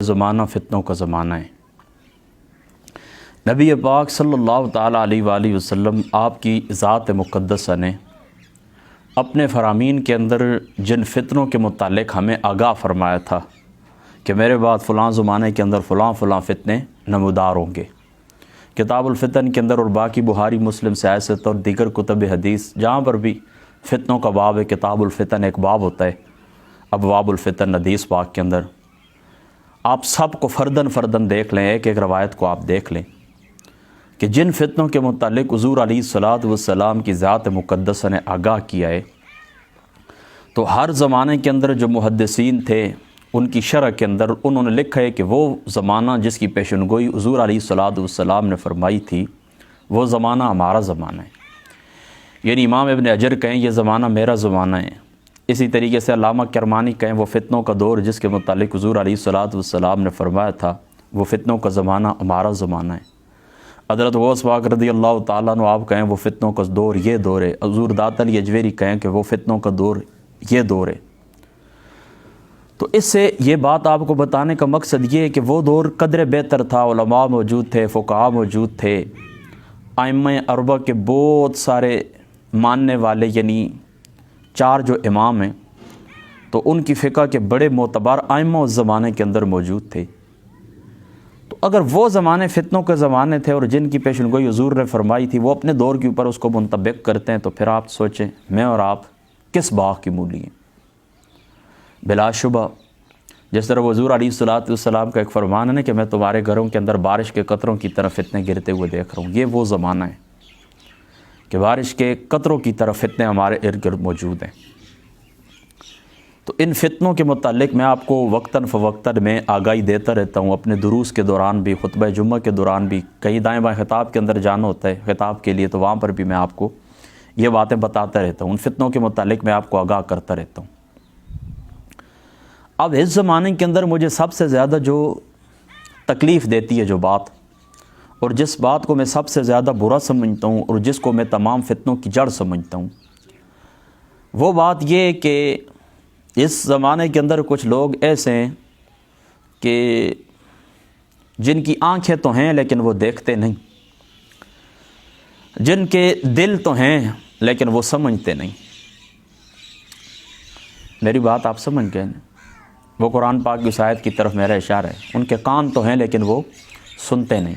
زمانہ فتنوں کا زمانہ ہے۔ نبی پاک صلی اللہ تعالیٰ علیہ وآلہ وسلم آپ کی ذات مقدسہ نے اپنے فرامین کے اندر جن فتنوں کے متعلق ہمیں آگاہ فرمایا تھا کہ میرے بعد فلاں زمانے کے اندر فلاں فلاں فتنے نمودار ہوں گے۔ کتاب الفتن کے اندر اور باقی بخاری مسلم سیاست اور دیگر کتب حدیث جہاں پر بھی فتنوں کا باب ہے، کتاب الفتن ایک باب ہوتا ہے، ابواب الفتن حدیث پاک کے اندر آپ سب کو فردن فردن دیکھ لیں، ایک ایک روایت کو آپ دیکھ لیں کہ جن فتنوں کے متعلق حضور علیہ الصلوۃ والسلام کی ذات مقدسہ نے آگاہ کیا ہے، تو ہر زمانے کے اندر جو محدثین تھے ان کی شرح کے اندر انہوں نے لکھا ہے کہ وہ زمانہ جس کی پیشنگوئی حضور علیہ الصلوۃ والسلام نے فرمائی تھی وہ زمانہ ہمارا زمانہ ہے، یعنی امام ابن حجر کہیں یہ زمانہ میرا زمانہ ہے۔ اسی طریقے سے علامہ کرمانی کہیں وہ فتنوں کا دور جس کے متعلق حضور علیہ الصلوۃ والسلام نے فرمایا تھا وہ فتنوں کا زمانہ ہمارا زمانہ ہے۔ حضرت غوث پاک رضی اللہ تعالیٰ عنہ آپ کہیں وہ فتنوں کا دور یہ دور ہے۔ حضور دات علی اجویری کہیں کہ وہ فتنوں کا دور یہ دور ہے۔ تو اس سے یہ بات آپ کو بتانے کا مقصد یہ ہے کہ وہ دور قدر بہتر تھا، علماء موجود تھے، فقہاء موجود تھے، ائمہ اربعہ کے بہت سارے ماننے والے، یعنی 4 جو امام ہیں تو ان کی فقہ کے بڑے معتبر ائمہ اس زمانے کے اندر موجود تھے۔ تو اگر وہ زمانے فتنوں کے زمانے تھے اور جن کی پیشنگوئی حضور نے فرمائی تھی وہ اپنے دور کے اوپر اس کو منطبق کرتے ہیں، تو پھر آپ سوچیں میں اور آپ کس باغ کی مولی ہیں؟ بلا شبہ جس طرح حضور علیہ الصلوۃ والسلام کا ایک فرمان ہے نا کہ میں تمہارے گھروں کے اندر بارش کے قطروں کی طرح فتنے گرتے ہوئے دیکھ رہا ہوں، یہ وہ زمانہ ہے کہ بارش کے قطروں کی طرف فتنے ہمارے ارد گرد موجود ہیں۔ تو ان فتنوں کے متعلق میں آپ کو وقتاً فوقتاً میں آگاہی دیتا رہتا ہوں، اپنے دروس کے دوران بھی، خطبہ جمعہ کے دوران بھی، کہیں دائیں بائیں خطاب کے اندر جانا ہوتا ہے خطاب کے لیے تو وہاں پر بھی میں آپ کو یہ باتیں بتاتا رہتا ہوں، ان فتنوں کے متعلق میں آپ کو آگاہ کرتا رہتا ہوں۔ اب اس زمانے کے اندر مجھے سب سے زیادہ جو تکلیف دیتی ہے جو بات، اور جس بات کو میں سب سے زیادہ برا سمجھتا ہوں اور جس کو میں تمام فتنوں کی جڑ سمجھتا ہوں، وہ بات یہ ہے کہ اس زمانے کے اندر کچھ لوگ ایسے ہیں کہ جن کی آنکھیں تو ہیں لیکن وہ دیکھتے نہیں، جن کے دل تو ہیں لیکن وہ سمجھتے نہیں۔ میری بات آپ سمجھ گئے نا؟ وہ قرآن پاک کی آیت کی طرف میرا اشارہ ہے، ان کے کان تو ہیں لیکن وہ سنتے نہیں۔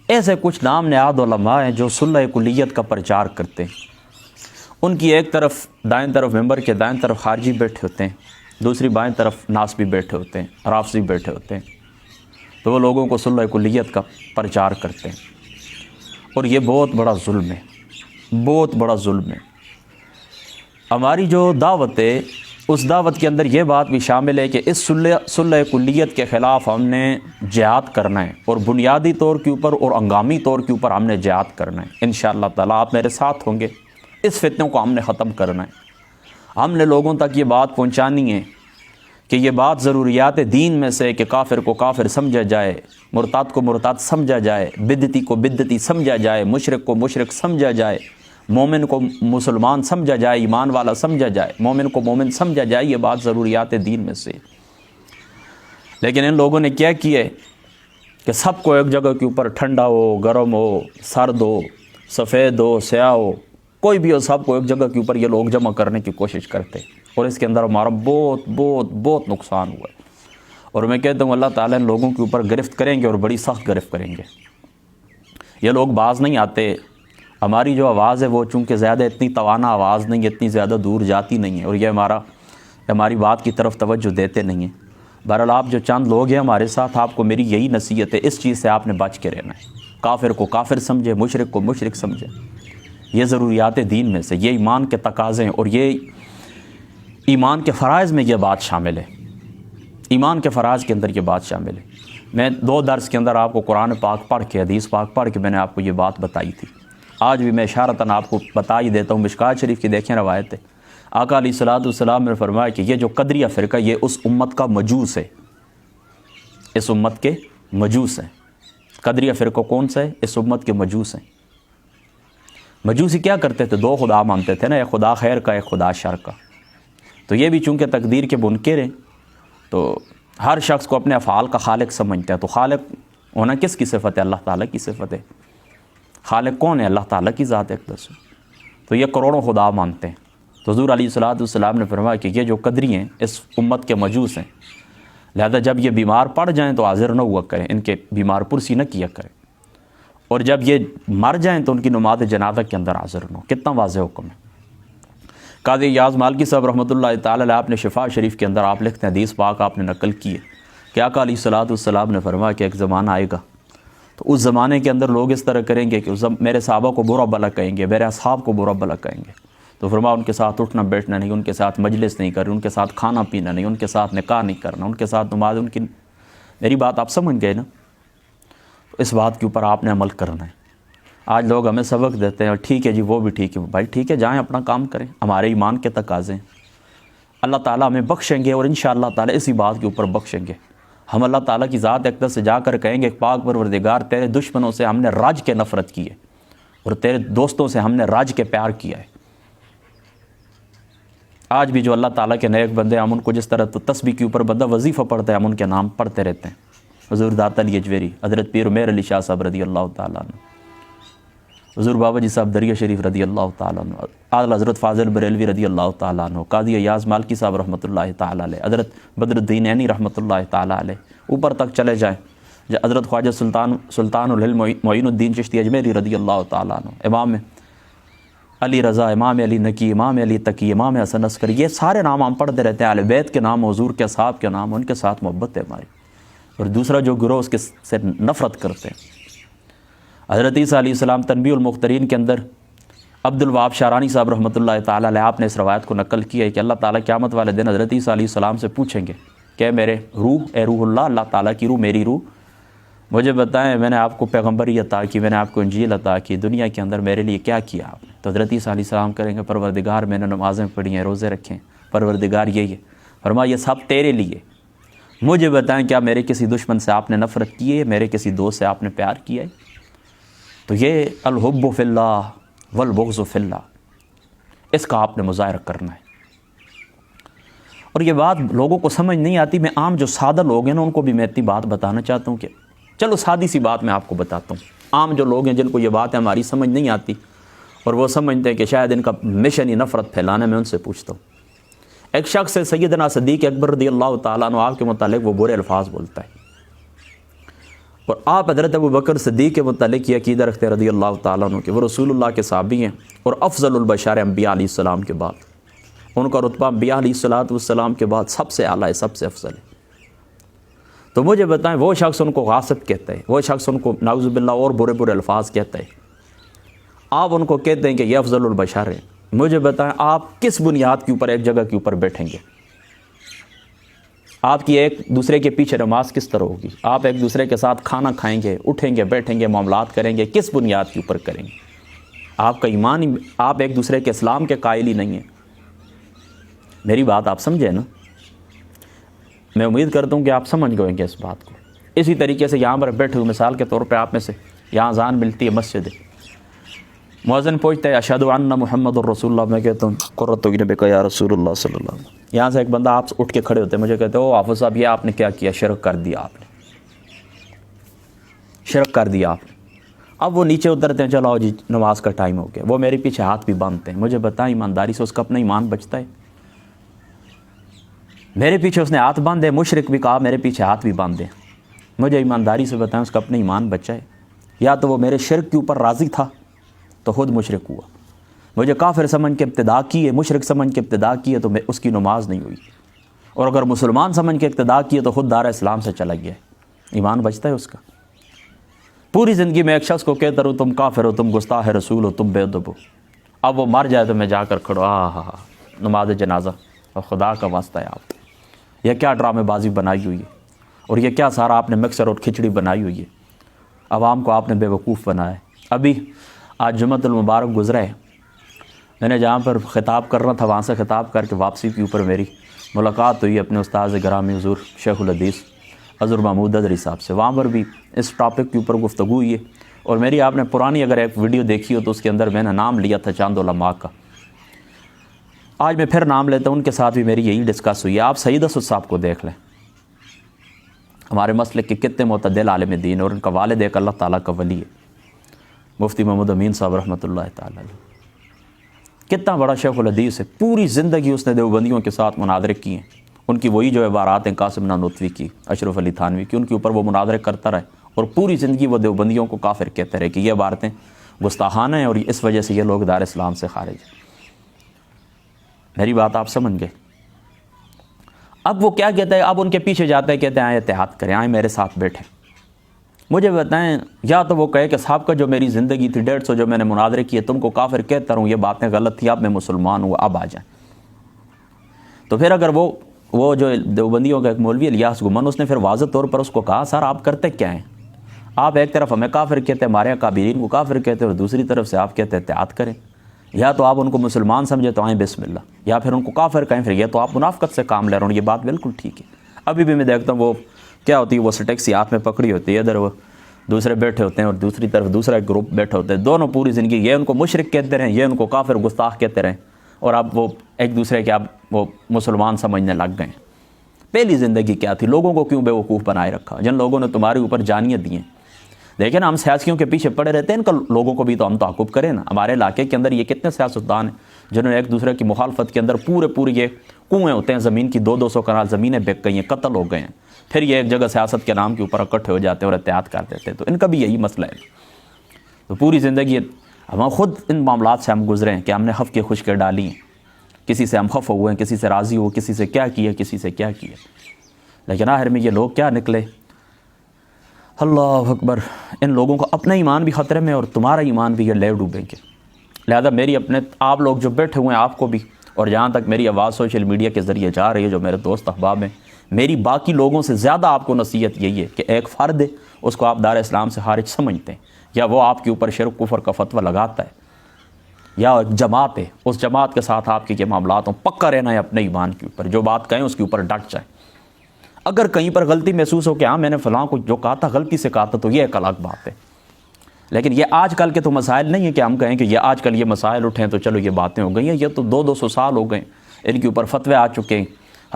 ایسے کچھ نام نہاد علماء ہیں جو صلح کلیت کا پرچار کرتے ہیں، ان کی ایک طرف دائیں طرف ممبر کے دائیں طرف خارجی بیٹھے ہوتے ہیں، دوسری بائیں طرف ناسبی بیٹھے ہوتے ہیں، رافضی بیٹھے ہوتے ہیں، تو وہ لوگوں کو صلح کلیت کا پرچار کرتے ہیں، اور یہ بہت بڑا ظلم ہے، بہت بڑا ظلم ہے۔ ہماری جو دعوت ہے اس دعوت کے اندر یہ بات بھی شامل ہے کہ اس صلح کلیت کے خلاف ہم نے جہاد کرنا ہے، اور بنیادی طور کے اوپر اور ہنگامی طور کے اوپر ہم نے جہاد کرنا ہے۔ انشاءاللہ تعالیٰ آپ میرے ساتھ ہوں گے، اس فتنوں کو ہم نے ختم کرنا ہے۔ ہم نے لوگوں تک یہ بات پہنچانی ہے کہ یہ بات ضروریات دین میں سے کہ کافر کو کافر سمجھا جائے، مرتد کو مرتد سمجھا جائے، بدعتی کو بدعتی سمجھا جائے، مشرک کو مشرک سمجھا جائے، مومن کو مسلمان سمجھا جائے، ایمان والا سمجھا جائے، مومن کو مومن سمجھا جائے، یہ بات ضروریات دین میں سے۔ لیکن ان لوگوں نے کیا کیا ہے کہ سب کو ایک جگہ کے اوپر ٹھنڈا ہو، گرم ہو، سرد ہو، سفید ہو، سیاہ ہو، کوئی بھی ہو، سب کو ایک جگہ کے اوپر یہ لوگ جمع کرنے کی کوشش کرتے ہیں، اور اس کے اندر ہمارا بہت بہت بہت نقصان ہوا ہے۔ اور میں کہتا ہوں اللہ تعالیٰ ان لوگوں کے اوپر گرفت کریں گے اور بڑی سخت گرفت کریں گے۔ یہ لوگ باز نہیں آتے، ہماری جو آواز ہے وہ چونکہ زیادہ اتنی توانا آواز نہیں ہے، اتنی زیادہ دور جاتی نہیں ہے، اور یہ ہماری بات کی طرف توجہ دیتے نہیں ہیں۔ بہرحال آپ جو چند لوگ ہیں ہمارے ساتھ، آپ کو میری یہی نصیحت ہے، اس چیز سے آپ نے بچ کے رہنا ہے۔ کافر کو کافر سمجھے، مشرک کو مشرک سمجھے، یہ ضروریات دین میں سے، یہ ایمان کے تقاضے ہیں، اور یہ ایمان کے فرائض میں یہ بات شامل ہے، ایمان کے فرائض کے اندر یہ بات شامل ہے۔ میں 2 درس کے اندر آپ کو قرآن پاک پڑھ کے، حدیث پاک پڑھ کے میں نے آپ کو یہ بات بتائی تھی، آج بھی میں اشارتاً آپ کو بتا ہی دیتا ہوں۔ مشکات شریف کی دیکھیں روایت ہے، آقا علیہ الصلوۃ والسلام نے فرمایا کہ یہ جو قدریہ فرقہ یہ اس امت کا مجوس ہے، اس امت کے مجوس ہیں۔ قدریہ فرقہ کون سا ہے؟ اس امت کے مجوس ہیں۔ مجوسی کیا کرتے تھے؟ 2 خدا مانتے تھے نا، ایک خدا خیر کا، ایک خدا شر کا۔ تو یہ بھی چونکہ تقدیر کے منکر ہیں، تو ہر شخص کو اپنے افعال کا خالق سمجھتا ہے، تو خالق ہونا کس کی صفت ہے؟ اللہ تعالیٰ کی صفت ہے۔ خالق کون ہے؟ اللہ تعالیٰ کی ذات اقدس۔ تو یہ کروڑوں خدا مانتے ہیں۔ تو حضور علیہ الصلوۃ والسلام نے فرمایا کہ یہ جو قدری ہیں اس امت کے مجوس ہیں، لہذا جب یہ بیمار پڑ جائیں تو حاضر نہ ہوا کریں، ان کے بیمار پرسی نہ کیا کریں، اور جب یہ مر جائیں تو ان کی نماز جنازہ کے اندر حاضر نہ ہو۔ کتنا واضح حکم ہے۔ قاضی ایاز مالکی صاحب رحمۃ اللہ تعالی علیہ، آپ نے شفا شریف کے اندر آپ لکھتے ہیں، حدیث پاک آپ نے نقل کی ہے کہ آقا علیہ الصلوۃ والسلام نے فرمایا کہ ایک زمانہ آئے گا تو اس زمانے کے اندر لوگ اس طرح کریں گے کہ میرے صحابہ کو برا بھلا کہیں گے، میرے اصحاب کو برا بھلا کہیں گے۔ تو فرمایا ان کے ساتھ اٹھنا بیٹھنا نہیں، ان کے ساتھ مجلس نہیں کرنی، ان کے ساتھ کھانا پینا نہیں، ان کے ساتھ نکاح نہیں کرنا، ان کے ساتھ نماز ان کی۔ میری بات آپ سمجھ گئے نا؟ تو اس بات کے اوپر آپ نے عمل کرنا ہے۔ آج لوگ ہمیں سبق دیتے ہیں، ٹھیک ہے جی وہ بھی ٹھیک ہے، بھائی ٹھیک ہے جائیں اپنا کام کریں، ہمارے ایمان کے تقاضے ہیں۔ اللہ تعالیٰ ہمیں بخشیں گے، اور انشاءاللہ تعالیٰ اسی بات کے اوپر بخشیں گے۔ ہم اللہ تعالیٰ کی ذات اقدس سے جا کر کہیں گے پاک پروردگار، تیرے دشمنوں سے ہم نے راج کے نفرت کی ہے، اور تیرے دوستوں سے ہم نے راج کے پیار کیا ہے۔ آج بھی جو اللہ تعالیٰ کے نیک بندے، ہم ان کو جس طرح تو تسبیح کے اوپر بندہ وظیفہ پڑھتا ہے، ہم ان کے نام پڑھتے رہتے ہیں۔ حضور داتا علی اجویری، حضرت پیر میر علی شاہ صاحب رضی اللہ تعالیٰ عنہ، حضور بابا جی صاحب دریا شریف رضی اللہ تعالیٰ عنہ، اعلی حضرت فاضل بریلوی رضی اللہ تعالیٰ عنہ، قاضی ایاز مالکی صاحب رحمۃ اللہ تعالیٰ علیہ، حضرت بدر الدین عینی رحمۃ اللہ تعالیٰ علیہ، اوپر تک چلے جائیں، حضرت خواجہ سلطان العلم معین الدین چشتی اجمیری رضی اللہ تعالیٰ عنہ، امام علی رضا، امام علی نقی، امام علی تقی، امام حسن عسکری، یہ سارے نام ہم پڑھتے رہتے ہیں، اہل بیت کے نام، حضور کے اصحاب کے نام، ان کے ساتھ محبت ہے ہماری۔ اور دوسرا جو گروہ اس کے سے نفرت کرتے ہیں۔ حضرت عیسیٰ علیہ السلام تنبیہ المخترین کے اندر عبد الوہاب شارانی صاحب رحمۃ اللہ تعالیٰ علیہ، آپ نے اس روایت کو نقل کیا ہے کہ اللہ تعالیٰ قیامت والے دن حضرت عیسیٰ علیہ السلام سے پوچھیں گے کہ میرے روح، اے روح اللہ، اللہ تعالیٰ کی روح، میری روح، مجھے بتائیں میں نے آپ کو پیغمبری عطا کی، میں نے آپ کو انجیل عطا کی، دنیا کے اندر میرے لیے کیا کیا آپ نے؟ تو حضرت عیسیٰ علیہ السلام کریں گے پروردگار میں نے نمازیں پڑھی ہیں، روزے رکھے ہیں، پروردگار یہی ہے۔ فرمایا یہ سب تیرے لیے، مجھے بتائیں کیا میرے کسی دشمن سے آپ نے نفرت کی ہے، میرے کسی دوست سے آپ نے پیار کیا ہے؟ تو یہ الحب فی اللہ والبغض فی اللہ، اس کا آپ نے مظاہرہ کرنا ہے۔ اور یہ بات لوگوں کو سمجھ نہیں آتی۔ میں عام جو سادہ لوگ ہیں نا، ان کو بھی میں اتنی بات بتانا چاہتا ہوں کہ چلو سادی سی بات میں آپ کو بتاتا ہوں۔ عام جو لوگ ہیں جن کو یہ بات ہے ہماری سمجھ نہیں آتی، اور وہ سمجھتے ہیں کہ شاید ان کا مشن ہی نفرت پھیلانے، میں ان سے پوچھتا ہوں۔ ایک شخص ہے سیدنا صدیق اکبر رضی اللہ تعالیٰ عنہ، آپ کے متعلق وہ برے الفاظ بولتا ہے، اور آپ حضرت ابو بکر صدیق کے متعلق یہ عقیدہ رکھتے ہیں رضی اللہ تعالیٰ عنہ کہ وہ رسول اللہ کے صحابی ہیں، اور افضل البشر انبیاء علیہ السلام کے بعد ان کا رتبہ انبیاء علیہ السلام کے بعد سب سے اعلیٰ ہے، سب سے افضل ہے۔ تو مجھے بتائیں وہ شخص ان کو غاصب کہتا ہے، وہ شخص ان کو نعوذ باللہ اور برے برے الفاظ کہتا ہے، آپ ان کو کہتے ہیں کہ یہ افضل البشر ہے۔ مجھے بتائیں آپ کس بنیاد کے اوپر ایک جگہ کے اوپر بیٹھیں گے؟ آپ کی ایک دوسرے کے پیچھے نماز کس طرح ہوگی؟ آپ ایک دوسرے کے ساتھ کھانا کھائیں گے، اٹھیں گے، بیٹھیں گے، معاملات کریں گے، کس بنیاد کے اوپر کریں گے؟ آپ کا ایمان ہی، آپ ایک دوسرے کے اسلام کے قائل ہی نہیں ہیں۔ میری بات آپ سمجھے نا؟ میں امید کرتا ہوں کہ آپ سمجھ گئے اس بات کو۔ اسی طریقے سے یہاں پر بیٹھے ہوئے مثال کے طور پہ آپ میں سے یہاں اذان ملتی ہے، مسجد ہے، مؤذن پوچھتا ہے اشہد ان محمد الرسول اللہ، میں کہتا ہوں قرۃ عین بک یا رسول اللہ صلی اللہ علیہ وسلم۔ یہاں سے ایک بندہ آپ اٹھ کے کھڑے ہوتے ہیں، مجھے کہتے ہیں او حافظ صاحب یہ آپ نے کیا کیا؟ شرک کر دیا آپ نے، شرک کر دیا آپ نے۔ اب وہ نیچے اترتے ہیں، چلو جی نماز کا ٹائم ہو گیا، وہ میرے پیچھے ہاتھ بھی باندھتے ہیں۔ مجھے بتائیں ایمانداری سے اس کا اپنا ایمان بچتا ہے؟ میرے پیچھے اس نے ہاتھ باندھے، مشرک بھی کہا میرے پیچھے ہاتھ بھی باندھے، مجھے ایمانداری سے بتائیں اس کا اپنا ایمان بچا ہے؟ یا تو وہ میرے شرک کے اوپر راضی تھا تو خود مشرک ہوا، مجھے کافر سمجھ کے ابتدا کی ہے، مشرک سمجھ کے ابتدا کی ہے تو اس کی نماز نہیں ہوئی، اور اگر مسلمان سمجھ کے ابتدا کی ہے تو خود دار اسلام سے چلا گیا ہے، ایمان بچتا ہے اس کا؟ پوری زندگی میں ایک شخص کو کہتا رہو تم کافر ہو، تم گستاخ رسول ہو، تم بے ادب ہو، اب وہ مر جائے تو میں جا کر کھڑو ہاں نماز جنازہ، اور خدا کا واسطہ ہے آپ یہ کیا ڈرامے بازی بنائی ہوئی ہے، اور یہ کیا سارا آپ نے مکسر اور کھچڑی بنائی ہوئی ہے، عوام کو آپ نے بے وقوف بنایا ہے۔ ابھی آج جمعۃ المبارک گزرا ہے، میں نے جہاں پر خطاب کرنا تھا وہاں سے خطاب کر کے واپسی کے اوپر میری ملاقات ہوئی اپنے استاذ گرامی حضور شیخ الحدیث حضور محمود ادری صاحب سے، وہاں پر بھی اس ٹاپک کے اوپر گفتگو ہوئی ہے، اور میری آپ نے پرانی اگر ایک ویڈیو دیکھی ہو تو اس کے اندر میں نے نام لیا تھا چاند علماء کا، آج میں پھر نام لیتا ہوں، ان کے ساتھ بھی میری یہی ڈسکس ہوئی ہے۔ آپ سعید اسد صاحب کو دیکھ لیں، ہمارے مسلک کے کتنے معتدل عالم دین، اور ان کا والد ایک اللہ تعالیٰ کا ولی ہے، مفتی محمد امین صاحب رحمۃ اللہ تعالیٰ علیہ۔ کتنا بڑا شیخ الحدیث ہے، پوری زندگی اس نے دیوبندیوں کے ساتھ مناظرے کیے ہیں۔ ان کی وہی جو عبارات ہیں قاسم نانوتوی کی، اشرف علی تھانوی کی، ان کے اوپر وہ مناظرے کرتا رہے، اور پوری زندگی وہ دیوبندیوں کو کافر کہتے رہے کہ یہ عبارتیں گستاخانہ ہیں اور اس وجہ سے یہ لوگ دار اسلام سے خارج ہیں۔ میری بات آپ سمجھ گئے؟ اب وہ کیا کہتا ہے، اب ان کے پیچھے جاتا ہے، کہتے ہیں آئیں اتحاد کریں، آئیں میرے ساتھ بیٹھیں۔ مجھے بتائیں، یا تو وہ کہے کہ صاحب کا جو میری زندگی تھی 150 جو میں نے مناظرے کیے، تم کو کافر کہتا رہوں، یہ باتیں غلط تھی، اب میں مسلمان ہوں، اب آ جائیں۔ تو پھر اگر وہ جو دیوبندیوں کا ایک مولوی الیاس گمن، اس نے پھر واضح طور پر اس کو کہا، سر آپ کرتے کیا ہیں؟ آپ ایک طرف ہمیں کافر کہتے ہیں، ہمارے اکابرین کو کافر کہتے ہیں، اور دوسری طرف سے آپ کہتے ہیں اتحاد کریں۔ یا تو آپ ان کو مسلمان سمجھے تو آئیں بسم اللہ، یا پھر ان کو کافر کہیں، پھر یہ تو آپ منافقت سے کام لے رہے ہیں۔ یہ بات بالکل ٹھیک ہے۔ ابھی بھی میں دیکھتا ہوں وہ کیا ہوتی ہے، وہ سٹیکسی ہاتھ میں پکڑی ہوتی ہے، ادھر وہ دوسرے بیٹھے ہوتے ہیں اور دوسری طرف دوسرا ایک گروپ بیٹھے ہوتے ہیں، دونوں پوری زندگی یہ ان کو مشرک کہتے رہیں، یہ ان کو کافر گستاخ کہتے رہیں، اور اب وہ ایک دوسرے کے اب وہ مسلمان سمجھنے لگ گئے ہیں۔ پہلی زندگی کیا تھی؟ لوگوں کو کیوں بیوقوف بنائے رکھا؟ جن لوگوں نے تمہارے اوپر جانیت دی ہیں۔ دیکھیں نا، ہم سیاسیوں کے پیچھے پڑے رہتے ہیں، ان کا لوگوں کو بھی تو ہم تعاقب کریں نا۔ ہمارے علاقے کے اندر یہ کتنے سیاستدان ہیں جنہوں نے ایک دوسرے کی مخالفت کے اندر پورے یہ کنویں ہوتے ہیں زمین کی، 200 کنال زمینیں بک گئی ہیں، قتل ہو گئے ہیں، پھر یہ ایک جگہ سیاست کے نام کے اوپر اکٹھے ہو جاتے ہیں اور اتحاد کر دیتے ہیں۔ تو ان کا بھی یہی مسئلہ ہے۔ تو پوری زندگی ہم خود ان معاملات سے ہم گزرے ہیں کہ ہم نے خف کی خشکیں ڈالی ہیں، کسی سے ہم خف ہوئے ہیں، کسی سے راضی ہو، کسی سے کیا کیا، کسی سے کیا کیا، لیکن آخر میں یہ لوگ کیا نکلے؟ اللہ اکبر! ان لوگوں کا اپنا ایمان بھی خطرے میں اور تمہارا ایمان بھی یہ لے ڈوبیں گے۔ لہذا میری اپنے آپ لوگ جو بیٹھے ہوئے ہیں، آپ کو بھی، اور جہاں تک میری آواز سوشل میڈیا کے ذریعے جا رہی ہے، جو میرے دوست احباب ہیں، میری باقی لوگوں سے زیادہ آپ کو نصیحت یہی ہے کہ ایک فرد ہے، اس کو آپ دار اسلام سے خارج سمجھتے ہیں، یا وہ آپ کے اوپر شرک کفر کا فتویٰ لگاتا ہے، یا ایک جماعت ہے، اس جماعت کے ساتھ آپ کے یہ معاملات ہوں، پکا رہنا ہے اپنے ایمان کے اوپر، جو بات کہیں اس کے اوپر ڈٹ جائیں۔ اگر کہیں پر غلطی محسوس ہو کہ ہاں میں نے فلاں کو جو کہا تھا غلطی سے کہا تھا، تو یہ ایک الگ بات ہے۔ لیکن یہ آج کل کے تو مسائل نہیں ہے کہ ہم کہیں کہ یہ آج کل یہ مسائل اٹھیں تو چلو یہ باتیں ہو گئی ہیں، یہ تو 200 سال ہو گئے ان کے اوپر فتوے آ چکے ہیں۔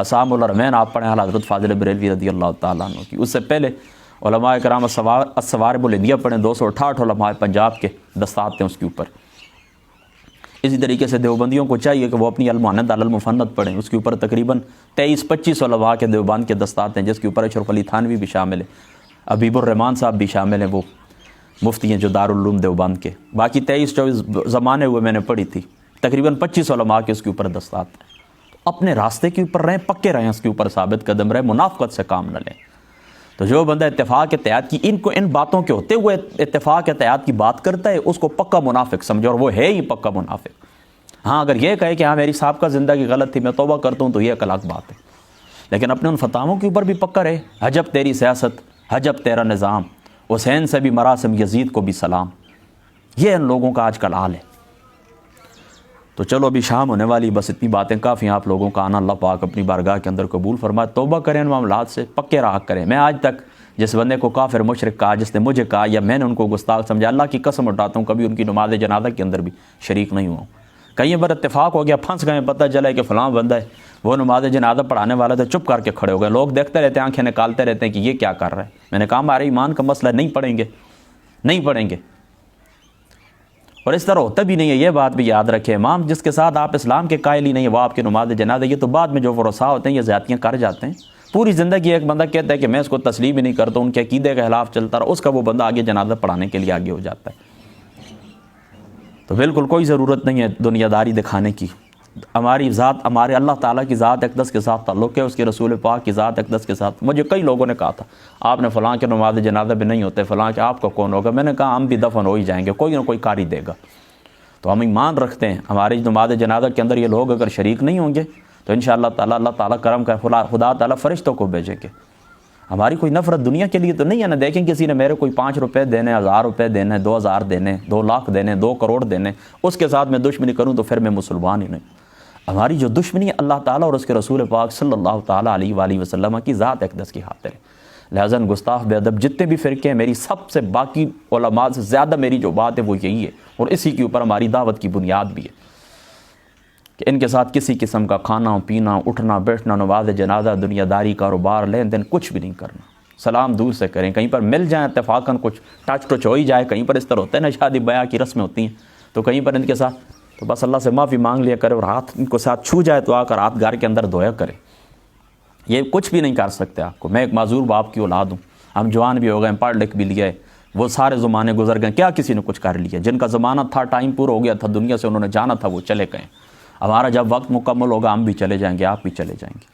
حسام الرمین آپ پڑھیں اعلیٰ حضرت فاضل بریلوی رضی اللہ تعالیٰ عنہ کی، اس سے پہلے علماء کرام الصوارب الہندیہ پڑھیں، 268 علماء پنجاب کے دستات ہیں اس کے اوپر۔ اسی طریقے سے دیوبندیوں کو چاہیے کہ وہ اپنی المعند علی المفند پڑھیں، اس کے اوپر تقریباً 23-25 علماء کے دیوبند کے دستات ہیں، جس کے اوپر اشرف علی تھانوی بھی شامل ہے، حبیب الرحمان صاحب بھی شامل ہیں، وہ مفتی ہیں جو دارالعلوم دیوبند کے۔ باقی 23-24 زمانے ہوئے میں نے پڑھی تھی، تقریباً 25 علماء کے اس کے اوپر دستات ہیں۔ اپنے راستے کے اوپر رہیں، پکے رہیں، اس کے اوپر ثابت قدم رہیں، منافقت سے کام نہ لیں۔ تو جو بندہ اتفاق اتحاد کی ان باتوں کے ہوتے ہوئے اتفاق اتحاد کی بات کرتا ہے، اس کو پکا منافق سمجھو، اور وہ ہے ہی پکا منافق۔ ہاں اگر یہ کہے کہ ہاں میری سابقہ زندگی غلط تھی، میں توبہ کرتا ہوں، تو یہ ایک الگ بات ہے، لیکن اپنے ان فتاووں کے اوپر بھی پکا رہے۔ حجب تیری سیاست، حجب تیرا نظام، حسین سے بھی مراسم، یزید کو بھی سلام۔ یہ ان لوگوں کا آج کل حال ہے۔ تو چلو ابھی شام ہونے والی، بس اتنی باتیں کافی ہیں آپ لوگوں کا آنا، اللہ پاک اپنی بارگاہ کے اندر قبول فرمائے۔ توبہ کریں ان معاملات سے، پکے رہا کریں۔ میں آج تک جس بندے کو کافر مشرک کہا، جس نے مجھے کہا، یا میں نے ان کو گستاخ سمجھا، اللہ کی قسم اٹھاتا ہوں کبھی ان کی نماز جنازہ کے اندر بھی شریک نہیں ہوا ہوں۔ کہیں بار اتفاق ہو گیا، پھنس گئے، پتہ چلا کہ فلاں بندہ ہے وہ نماز جنازہ پڑھانے والا تھا، چپ کر کے کھڑے ہو گئے، لوگ دیکھتے رہتے ہیں، آنکھیں نکالتے رہتے ہیں کہ یہ کیا کر رہا ہے۔ میں نے کہا ہمارے ایمان کا مسئلہ، نہیں پڑھیں گے، اور اس طرح ہوتا بھی نہیں ہے۔ یہ بات بھی یاد رکھے، امام جس کے ساتھ آپ اسلام کے قائل ہی نہیں ہے، وہ آپ کی نماز جنازہ، یہ تو بعد میں جو ورثاء ہوتے ہیں یہ زیادتیاں کر جاتے ہیں۔ پوری زندگی ایک بندہ کہتا ہے کہ میں اس کو تسلیم ہی نہیں کرتا، ان کے عقیدے کے خلاف چلتا رہا، اس کا وہ بندہ آگے جنازہ پڑھانے کے لیے آگے ہو جاتا ہے۔ تو بالکل کوئی ضرورت نہیں ہے دنیا داری دکھانے کی۔ ہماری ذات، ہمارے اللہ تعالیٰ کی ذات اقدس کے ساتھ تعلق ہے، اس کے رسول پاک کی ذات اقدس کے ساتھ۔ مجھے کئی لوگوں نے کہا تھا آپ نے فلاں کے نماز جنازہ بھی نہیں ہوتے، فلاں کے آپ کا کون ہوگا؟ میں نے کہا ہم بھی دفن ہو ہی جائیں گے، کوئی نہ کوئی کاری دے گا۔ تو ہم ایمان رکھتے ہیں ہماری نماز جنازہ کے اندر یہ لوگ اگر شریک نہیں ہوں گے تو انشاءاللہ تعالیٰ اللہ تعالیٰ کرم کر، خدا تعالیٰ فرشتوں کو بھیجیں گے۔ ہماری کوئی نفرت دنیا کے لیے تو نہیں ہے نا۔ دیکھیں کسی نے میرے کوئی 5 روپے دینے، 1000 روپے دینے، 2000 دینے، 2 لاکھ دینے، 2 کروڑ دینے، اس کے ساتھ میں دشمنی کروں تو پھر میں مسلمان ہی نہیں۔ ہماری جو دشمنی ہے اللہ تعالیٰ اور اس کے رسول پاک صلی اللہ تعالیٰ علیہ وآلہ وسلم کی ذات اقدس کی خاطر ہے۔ لہذا گستاخ بے ادب جتنے بھی فرقے ہیں، میری سب سے باقی علماء سے زیادہ میری جو بات ہے وہ یہی ہے، اور اسی کے اوپر ہماری دعوت کی بنیاد بھی ہے کہ ان کے ساتھ کسی قسم کا کھانا پینا، اٹھنا بیٹھنا، نماز جنازہ، دنیا داری، کاروبار، لین دین کچھ بھی نہیں کرنا۔ سلام دور سے کریں. کہیں پر مل جائیں اتفاقاً, کچھ ٹچ ٹچ ہو ہی جائے, کہیں پر اس طرح ہوتا ہے نا, شادی بیاہ کی رسمیں ہوتی ہیں, تو کہیں پر ان کے ساتھ تو بس اللہ سے معافی مانگ لیا کرے, اور ہاتھ ان کو ساتھ چھو جائے تو آ کر ہاتھ گھر کے اندر دھویا کرے. یہ کچھ بھی نہیں کر سکتے آپ کو. میں ایک معذور باپ کی اولاد ہوں, ہم جوان بھی ہو گئے, پڑھ لکھ بھی لیا ہے, وہ سارے زمانے گزر گئے, کیا کسی نے کچھ کر لیا؟ جن کا زمانہ تھا, ٹائم پورا ہو گیا تھا, دنیا سے انہوں نے جانا تھا, وہ چلے گئے. ہمارا جب وقت مکمل ہوگا ہم بھی چلے جائیں گے, آپ بھی چلے جائیں گے.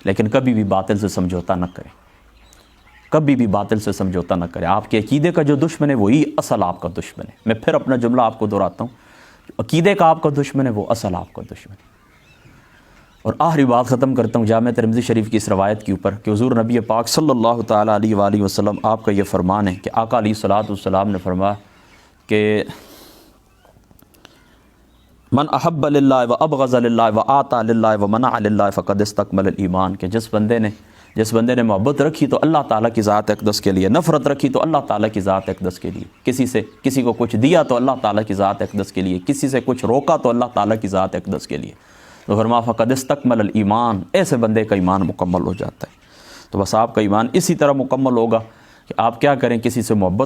لیکن کبھی بھی باطل سے سمجھوتا نہ کریں, کبھی بھی باطل سے سمجھوتا نہ کریں. آپ کے عقیدے کا جو دشمن ہے وہی اصل آپ کا دشمن ہے. میں پھر اپنا جملہ آپ کو دہراتا ہوں, عقیدے کا آپ کا دشمن ہے وہ اصل آپ کا دشمن ہے. اور آخری بات ختم کرتا ہوں جامع ترمذی شریف کی اس روایت کے اوپر کہ حضور نبی پاک صلی اللہ تعالیٰ علیہ وآلہ وسلم آپ کا یہ فرمان ہے کہ آقا علیہ الصلوۃ والسلام نے فرمایا کہ من احب للہ و ابغض للہ و آطا للہ و منع للہ فقد استکمل الایمان, کہ جس بندے نے محبت رکھی تو اللہ تعالیٰ کی ذات اقدس کے لیے, نفرت رکھی تو اللہ تعالیٰ کی ذات اقدس کے لیے, کسی کو کچھ دیا تو اللہ تعالیٰ کی ذات اقدس کے لیے, کسی سے کچھ روکا تو اللہ تعالیٰ کی ذات اقدس کے لیے, تو فرمایا فقد استکمل الایمان, ایسے بندے کا ایمان مکمل ہو جاتا ہے. تو بس آپ کا ایمان اسی طرح مکمل ہوگا کہ آپ کیا کریں, کسی سے محبت